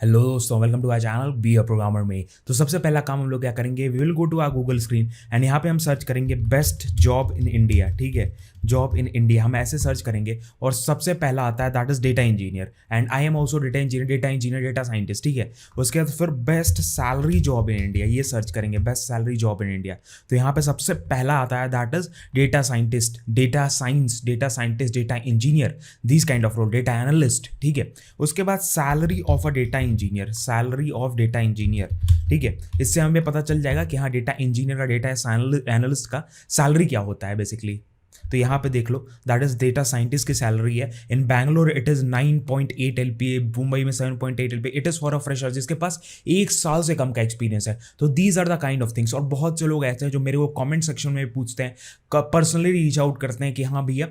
Hello दोस्तों, welcome to our channel be a programmer में। तो सबसे पहला काम हम लोग क्या करेंगे, we will go to our Google screen and यहाँ पे हम सर्च करेंगे बेस्ट जॉब इन इंडिया। ठीक है, जॉब इन इंडिया हम ऐसे सर्च करेंगे और सबसे पहला आता है that is data engineer and I am also data engineer data scientist. ठीक है, उसके बाद फिर best salary job in India ये सर्च करेंगे, best salary job in India. तो यहाँ पे सबसे पहला आता है that is data scientist, data science, data scientist, data engineer, this kind of role, data analyst. ठीक है, उसके बाद salary of a data engineer, salary of data engineer. ठीक है, इससे हमें पता चल जाएगा कि हाँ डेटा इंजीनियर का, डेटा एनालिस्ट का सैलरी क्या होता है बेसिकली। तो यहाँ पे देख लो दैट इज डेटा साइंटिस्ट की सैलरी है in Bangalore it is 9.8 LPA, Mumbai में 7.8 LPA। It is for a fresher जिसके पास 1 साल से कम का एक्सपीरियंस है। तो these are the kind of things. और बहुत से लोग ऐसे हैं जो मेरे को कमेंट सेक्शन में पूछते हैं, पर्सनली रीच आउट करते हैं कि हाँ भैया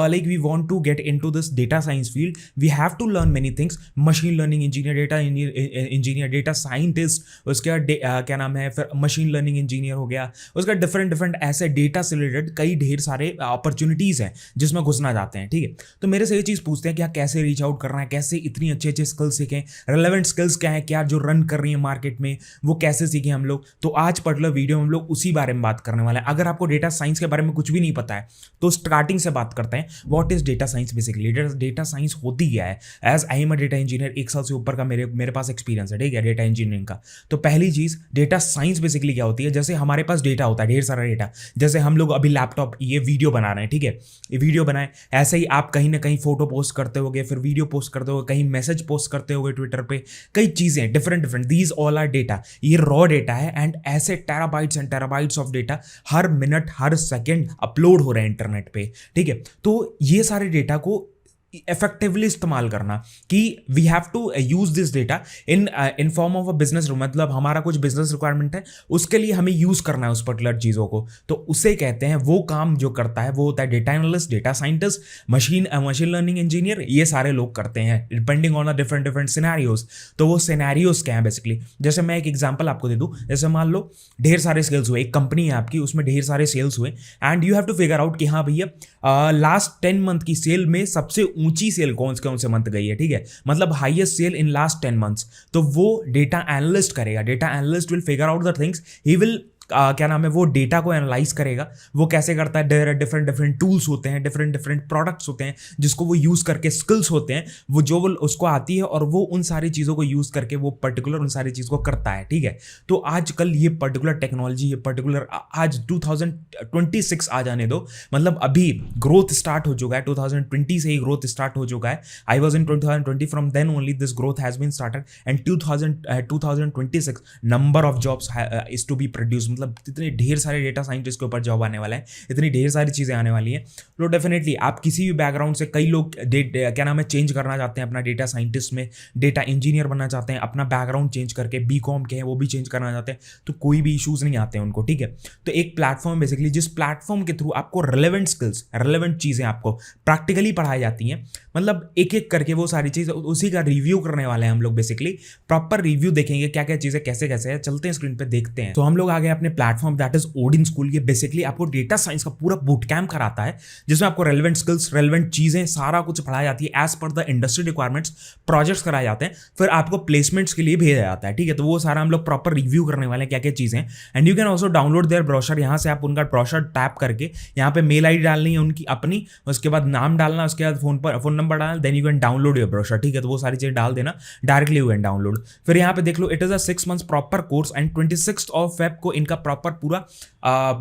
like we want to get into this data science field, we have to learn many things, machine learning engineer, data engineer, data scientist, उसके बाद क्या नाम है, फिर मशीन लर्निंग इंजीनियर हो गया, उसका डिफरेंट ऐसे डेटा से रिलेटेड कई ढेर सारे अपॉर्चुनिटीज हैं जिसमें घुसना चाहते हैं। ठीक है, तो मेरे से ये चीज़ पूछते हैं कि कैसे रीच आउट करना है, कैसे इतनी अच्छे अच्छे स्किल्स सीखें, रेलेवेंट स्किल्स क्या है, क्या जो रन कर रही है मार्केट में वो कैसे सीखें हम लोग। तो आज पर्टिकुलर वीडियो में हम लोग उसी बारे में बात करने वाले हैं। अगर आपको डेटा साइंस के बारे में कुछ भी नहीं पता है तो स्टार्टिंग से बात करते हैं, what is data science basically. Data science होती क्या है। As I am a data engineer, 1 साल से ऊपर का मेरे पास एक्सपीरियंस है। ठीक है, डेटा इंजीनियरिंग का। तो पहली चीज डेटा साइंस बेसिकली क्या होती है, जैसे हमारे पास डेटा होता है, ढेर सारा डेटा, जैसे हम लोग अभी लैपटॉप ये वीडियो बना रहे हैं। ठीक है, ये वीडियो बनाए, ऐसे ही आप कहीं ना कहीं फोटो पोस्ट करते होगे, फिर वीडियो पोस्ट करते होगे, कहीं मैसेज पोस्ट करते होगे ट्विटर पे, कई चीजें different these all are data. ये रॉ डेटा है एंड ऐसे terabytes and terabytes of data हर मिनट हर सेकेंड अपलोड हो रहे हैं इंटरनेट पे। ठीक है, तो ये सारे डेटा को इफेक्टिवली इस्तेमाल करना कि we have to use this data in form of a business, मतलब हमारा कुछ बिजनेस रिक्वायरमेंट है उसके लिए हमें यूज करना है उस पर्टिकुलर चीजों को। तो उसे कहते हैं, वो काम जो करता है वो होता है data analyst, data scientist, machine learning engineer. ये सारे लोग करते हैं depending on the different scenarios. तो वो सिनेरियोज क्या है बेसिकली, जैसे मैं एक एग्जांपल आपको दे दूं, जैसे मान लो ढेर सारे सेल्स हुए, एक कंपनी है आपकी, उसमें ढेर सारे सेल्स हुए and you have to figure out कि हाँ भैया लास्ट 10 मंथ की सेल में सबसे ऊंची सेल कौन से मंथ गई है। ठीक है, मतलब highest sale in last 10 months. तो वो डेटा एनालिस्ट करेगा, data analyst will figure out the things, he will क्या नाम है, वो डेटा को एनालाइज करेगा। वो कैसे करता है, डिफरेंट टूल्स होते हैं, डिफरेंट प्रोडक्ट्स होते हैं जिसको वो यूज करके, स्किल्स होते हैं वो जो वो उसको आती है और वो उन सारी चीज़ों को यूज करके वो पर्टिकुलर उन सारी चीज़ को करता है। ठीक है, तो आजकल ये पर्टिकुलर टेक्नोलॉजी, ये पर्टिकुलर आज 2026 आ जाने दो, मतलब अभी ग्रोथ स्टार्ट हो चुका है, 2020 से ही ग्रोथ स्टार्ट हो चुका है। I was in 2020, from then only this growth has been started and 2026 number of jobs is to be produce, मतलब इतने ढेर सारे डेटा साइंटिस्ट के ऊपर जॉब आने वाला है, इतनी ढेर सारी चीज़ें आने वाली हैं। तो डेफिनेटली आप किसी भी बैकग्राउंड से, कई लोग क्या नाम है चेंज करना चाहते हैं अपना, डेटा साइंटिस्ट में डेटा इंजीनियर बनना चाहते हैं, अपना बैकग्राउंड चेंज करके बीकॉम के हैं वो भी चेंज करना चाहते हैं, तो कोई भी इशूज़ नहीं आते हैं उनको। ठीक है, तो एक प्लेटफॉर्म बेसिकली, जिस प्लेटफॉर्म के थ्रू आपको रिलेवेंट स्किल्स, रिलेवेंट चीज़ें आपको प्रैक्टिकली पढ़ाई जाती हैं, मतलब एक एक करके वो सारी चीज़, उसी का रिव्यू करने वाले हैं हम लोग बेसिकली। प्रॉपर रिव्यू देखेंगे क्या क्या चीज़ें कैसे कैसे है, चलते हैं स्क्रीन पे देखते हैं। तो हम लोग आ गए अपने platform that is Odin school. ये बेसिकली आपको डेटा साइंस का पूरा बूट कैम्प कराता है जिसमें आपको रेलेवेंट स्किल्स, रेलेवेंट चीजें, सारा कुछ पढ़ाई जाती है as per the industry requirements. Projects कराए जाते हैं, फिर आपको प्लेसमेंट्स के लिए भेजा जाता है। ठीक है, तो वो सारा हम लोग प्रॉपर रिव्यू करने वाले हैं क्या क्या चीजें। And you can also download there brochure, यहाँ से आप उनका ब्रोशर टैप करके यहाँ पे मेल आई डी डालनी है उनकी अपनी, उसके बाद नाम डालना, उसके बाद फोन नंबर डालना, then you can download your brochure. ठीक है, तो वो सारी चीजें डाल देना, डायरेक्टली यू कैन डाउनलोड। फिर यहाँ पे देख लो, it is a 6 months proper course and 26 Feb को इनका प्रॉपर पूरा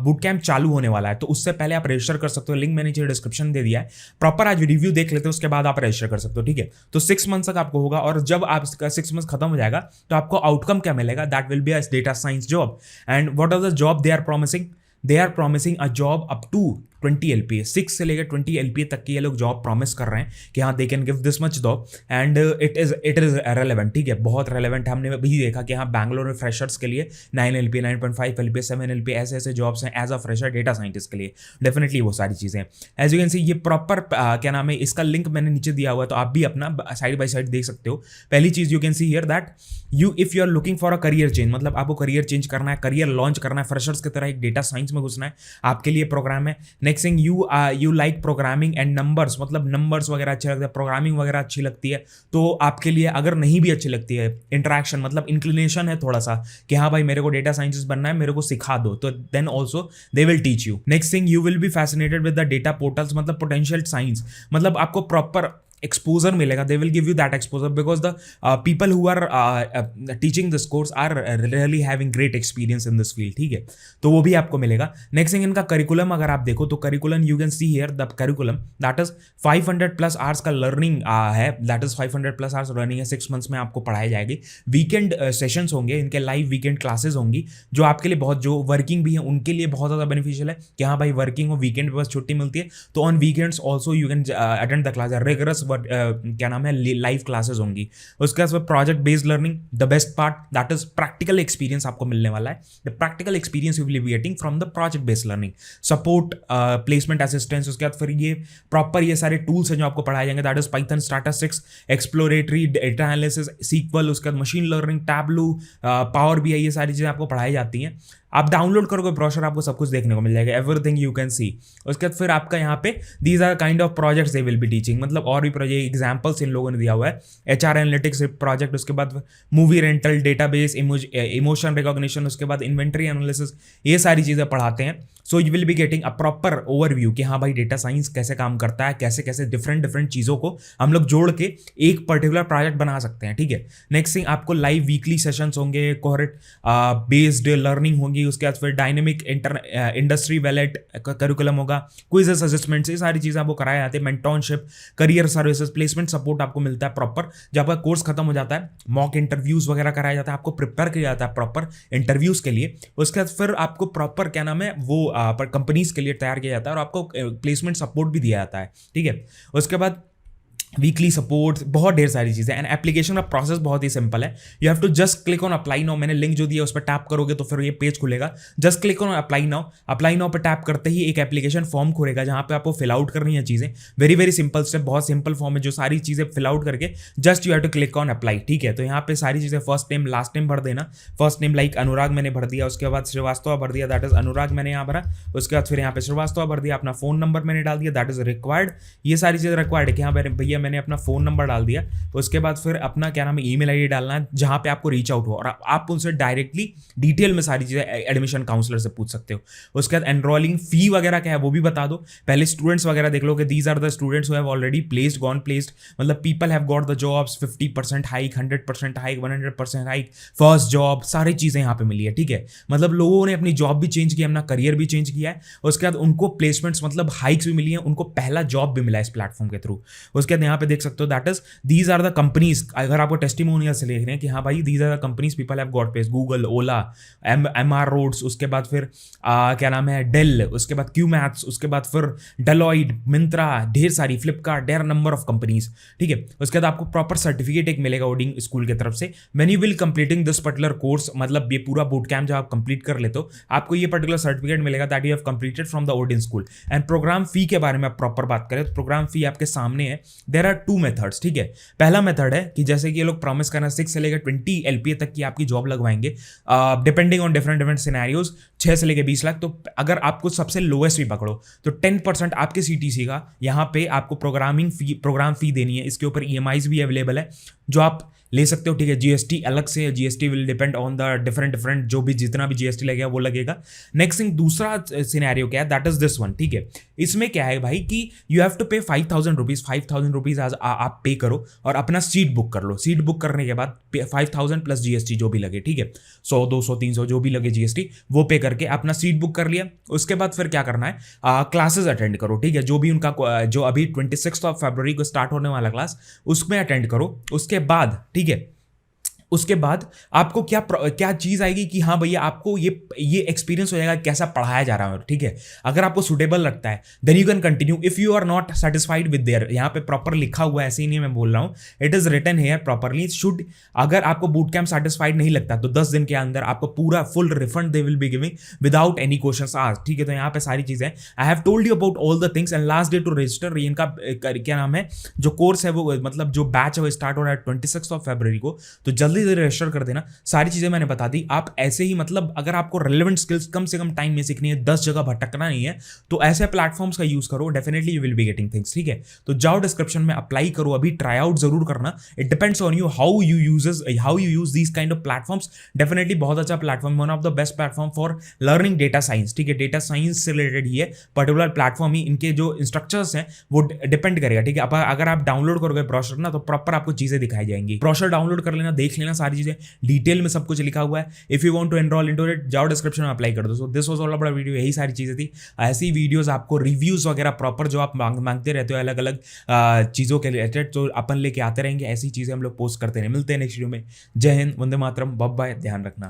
बूट कैंप चालू होने वाला है। तो उससे पहले आप रजिस्टर कर सकते हो, लिंक मैंने नीचे डिस्क्रिप्शन दे दिया है। प्रॉपर आज रिव्यू देख लेते हो, उसके बाद आप रजिस्टर कर सकते हो। ठीक है, तो 6 मंथ तक आपको होगा और जब आप 6 मंथ खत्म हो जाएगा तो आपको आउटकम क्या मिलेगा, that will be a data science job. And what are the job they are promising, they are promising a job up to 20 LPA, 6 से लेकर 20 LPA तक की ये लोग जॉब प्रॉमिस कर रहे हैं कि हाँ they can give this much job and it is relevant. ठीक है, बहुत रेलेवेंट है। हमने भी देखा कि हाँ बैंगलोर में फ्रेशर्स के लिए 9 LPA, 9.5 LPA, 7 LPA ऐसे जॉब्स हैं as a fresher data scientist के लिए। डेफिनेटली वो सारी चीज़ें एज यू कैन सी, ये प्रॉपर क्या नाम है, इसका लिंक मैंने नीचे दिया हुआ है, तो आप भी अपना साइड बाय साइड देख सकते हो। पहली चीज़ you can see here that if you are looking for a career change, मतलब आपको करियर चेंज करना है, करियर लॉन्च करना है, फ्रेशर्स की तरह एक डेटा साइंस में घुसना है, आपके लिए प्रोग्राम है। Next thing you like programming and numbers, मतलब नंबर्स वगैरह अच्छे लगते हैं, प्रोग्रामिंग वगैरह अच्छी लगती है, तो आपके लिए अगर नहीं भी अच्छी लगती है, इंटरेक्शन मतलब इंक्लिनेशन है थोड़ा सा कि हाँ भाई मेरे को डेटा साइंटिस्ट बनना है, मेरे को सिखा दो, तो then also they will teach you. Next thing you will be fascinated with the data portals, मतलब पोटेंशियल साइंस, मतलब आपको प्रॉपर exposure मिलेगा, they will give you that exposure because the people who are teaching this course are really having great experience in this field, ठीक है, तो वो भी आपको मिलेगा। नेक्स्ट थिंग इनका करिकुलम अगर आप देखो तो curriculum you can see here the curriculum that is 500 plus hours का लर्निंग है, that is 500 plus hours learning है, 6 मंथ्स में आपको पढ़ाई जाएगी। वीकेंड सेशंस होंगे, इनके लाइव वीकेंड क्लासेस होंगी जो आपके लिए बहुत, जो वर्किंग भी है उनके लिए बहुत ज़्यादा बेनिफिशियल है कि हाँ भाई वर्किंग हो, वीकेंड पे बस छुट्टी मिलती है, तो on weekends also you can attend the class, rigorous क्या नाम है लाइव क्लासेस होंगी। उसके बाद project based learning, the best part that is practical experience आपको मिलने वाला है, the practical experience you will be getting from the project based learning, support placement assistance. उसके बाद फिर ये प्रॉपर ये सारे टूल्स हैं जो आपको पढ़ाए जाएंगे, that is Python, statistics, exploratory data analysis, SQL, उसके बाद machine learning, Tableau, Power BI, ये सारी चीज़ें आपको पढ़ाई जाती हैं। आप डाउनलोड करोगे ब्रोशर, आपको सब कुछ देखने को मिल जाएगा, एवरीथिंग यू कैन सी। उसके बाद फिर आपका यहाँ पे these are kind of projects they will be teaching, मतलब और भी प्रोजेक्ट एग्जांपल्स इन लोगों ने दिया हुआ है, एचआर एनालिटिक्स प्रोजेक्ट, उसके बाद movie rental, database, emotion recognition, उसके बाद इन्वेंट्री एनालिसिस, ये सारी चीज़ें पढ़ाते हैं। So you will be getting a proper overview कि हाँ भाई डेटा साइंस कैसे काम करता है, कैसे कैसे डिफरेंट चीज़ों को हम लोग जोड़ के एक पर्टिकुलर प्रोजेक्ट बना सकते हैं, ठीक है। नेक्स्ट थिंग आपको लाइव वीकली सेशंस होंगे, कोहरेट बेस्ड लर्निंग होगी, उसके बाद फिर डायनेमिक इंडस्ट्री वैलेट करिकुलम होगा, क्विजेस, असेसमेंट्स, ये सारी चीज़ें आपको कराए जाते हैं, mentorship, career services, placement support आपको मिलता है प्रॉपर। जब आपका कोर्स खत्म हो जाता है, मॉक इंटरव्यूज वगैरह कराया जाता है, आपको प्रिपेयर किया जाता है प्रॉपर इंटरव्यूज के लिए। उसके बाद फिर आपको प्रॉपर क्या नाम है वो पर कंपनीज के लिए तैयार किया जाता है और आपको प्लेसमेंट सपोर्ट भी दिया जाता है, ठीक है। उसके बाद वीकली सपोर्ट, बहुत ढेर सारी चीज़ें। एंड एप्लीकेशन का प्रोसेस बहुत ही सिंपल है, you have to just click on apply now, मैंने लिंक जो दिया उस पर टैप करोगे तो फिर ये पेज खुलेगा, just click on apply now, apply now पे टैप करते ही एक एप्लीकेशन फॉर्म खुलेगा जहाँ पे आपको फिल आउट करनी है चीज़ें, वेरी सिंपल स्टेप, बहुत सिंपल फॉर्म है जो सारी चीज़ें फिल आउट करके just you have to click on apply, ठीक है। तो यहाँ पे सारी चीज़ें फर्स्ट नेम लास्ट नेम भर देना, फर्स्ट नेम लाइक अनुराग मैंने भर दिया, उसके बाद श्रीवास्तव भर दिया, दैट इज अनुराग मैंने यहाँ भरा, उसके बाद फिर यहाँ पे श्रीवास्तव भर दिया, अपना फोन नंबर मैंने डाल दिया, दैट इज रिक्वायर्ड, ये सारी चीज़ें रिक्वायर्ड है कि हाँ भैया मैंने अपना फोन नंबर डाल दिया। उसके बाद फिर अपना क्या नाम है ईमेल आईडी डालना है जहां पे आपको रीच आउट हो और आप उनसे डायरेक्टली डिटेल में सारी चीजें एडमिशन काउंसलर से पूछ सकते हो। उसके बाद एनरोलिंग फी वगैरह क्या है वो भी बता दो, पहले स्टूडेंट्स वगैरह देख लो कि these are the students who have already placed gone placed, मतलब people have got the jobs, 50% hike, 100% hike, 100% hike, first job, सारी चीजें यहाँ पे मिली है, ठीक है। मतलब लोगों ने अपनी जॉब भी चेंज किया, अपना करियर भी चेंज किया है, उसके बाद उनको प्लेसमेंट्स मतलब हाइक्स भी मिली है, उनको पहला जॉब भी मिला है इस प्लेटफॉर्म के थ्रू। उसके बाद यहाँ पे देख सकते हो that is these are the companies, अगर आपको टेस्टिमोनियल से लिख रहे हैं कि हाँ भाई these are the companies people have got place, Google, Ola, एमआर रोड्स, उसके बाद फिर क्या नाम है डेल, उसके बाद क्यू मैथ्स, उसके बाद फिर डेलॉइट, मिंत्रा, ढेर सारी, फ्लिपकार्ट, ढेर नंबर ऑफ कंपनीज, ठीक है। उसके बाद आपको प्रॉपर सर्टिफिकेट एक मिलेगा ओडिंग स्कूल की तरफ से, when you will completing this particular course, मतलब ये पूरा बूट कैंप जब आप कंप्लीट कर लेते हो आपको ये पर्टिकुलर सर्टिफिकेट मिलेगा that you have completed from the Odin school. And program fee के बारे में आप प्रॉपर बात करें तो प्रोग्राम फी आपके सामने है, देयर आर 2 मेथड्स, ठीक है। पहला मेथड है कि जैसे कि ये लोग प्रॉमिस करना 6 से लेकर 20 LPA तक की आपकी जॉब लगवाएंगे, डिपेंडिंग ऑन डिफरेंट सिनेरियोज, 6 से लेकर 20 लाख। तो अगर आपको सबसे लोएस्ट भी पकड़ो तो 10% आपके CTC का यहाँ पे आपको प्रोग्राम फी देनी है, इसके ऊपर EMIs भी अवेलेबल है जो आप ले सकते हो, ठीक है। GST अलग से है, GST will depend on the different जो भी जितना भी GST लगेगा वो लगेगा। नेक्स्ट थिंग दूसरा सिनेरियो क्या है, दैट इज दिस वन, ठीक है। इसमें क्या है भाई कि यू हैव टू पे 5,000 रुपीज, 5,000 रुपीज आप पे करो और अपना सीट बुक कर लो। सीट बुक करने के बाद 5,000 प्लस GST जो भी लगे, ठीक है, 100, 200, 300 जो भी लगे GST वो पे करके अपना सीट बुक कर लिया। उसके बाद फिर क्या करना है, क्लासेस अटेंड करो, ठीक है। जो भी उनका जो अभी 26 फरवरी को स्टार्ट होने वाला क्लास उसमें अटेंड करो। उसके बाद ठीक है, उसके बाद आपको क्या चीज़ आएगी कि हाँ भैया आपको ये एक्सपीरियंस हो जाएगा कैसा पढ़ाया जा रहा है, ठीक है। अगर आपको सुटेबल लगता है then you can continue, if you are not satisfied with there, यहाँ पे प्रॉपर लिखा हुआ है, ऐसे ही नहीं मैं बोल रहा हूँ, it is written here properly should. अगर आपको बूट कैंप सेटिस्फाइड नहीं लगता तो 10 दिन के अंदर आपको पूरा full refund they will be giving without any questions asked, ठीक है। तो यहाँ पे सारी चीज़ें I have told you about all the things and last day to register, इनका क्या नाम है जो कोर्स है वो मतलब जो बैच है वो स्टार्ट हो रहा है 26 फरवरी को। तो जल्दी जल्दी से रजिस्टर कर देना। सारी चीज़ें मैंने बता दी। आप ऐसे ही मतलब अगर आपको रेलेवेंट स्किल्स कम से कम टाइम में सीखनी है, 10 जगह भटकना नहीं है, तो ऐसे प्लेटफॉर्म्स का यूज़ करो, definitely you will be getting things, ठीक है। तो जाओ डिस्क्रिप्शन में अप्लाई करो, अभी ट्राई आउट जरूर करना। It depends on you how you use these kind of platforms. Definitely बहुत अच्छा platform, one of the best platform for learning data science, ठीक है। डेटा साइंस से रिलेटेड ही है पर्टिकुलर प्लेटफॉर्म ही, इनके जो इंस्ट्रक्चर्स हैं वो डिपेंड करेगा, ठीक है। अगर आप डाउनलोड करोगे ब्रोशर ना, तो प्रॉपर आपको चीजें दिखाई जाएंगी। ब्रोशर डाउनलोड कर लेना, देख लेना, सारी चीजें डिटेल में सब कुछ लिखा हुआ है। If you want to enroll into it, जाओ डिस्क्रिप्शन में अप्लाई कर दो। So this was all about video, यही सारी चीजें थी। ऐसी वीडियोस आपको रिव्यूज वगैरह प्रॉपर जो आप मांगते रहते हो अलग अलग चीजों के रिलेटेड, तो अपन लेके आते रहेंगे। ऐसी चीजें हम लोग पोस्ट करते रहें। मिलते हैं नेक्स्ट वीडियो में। जय हिंद, वंदे मातरम, बाय बाय, ध्यान रखना।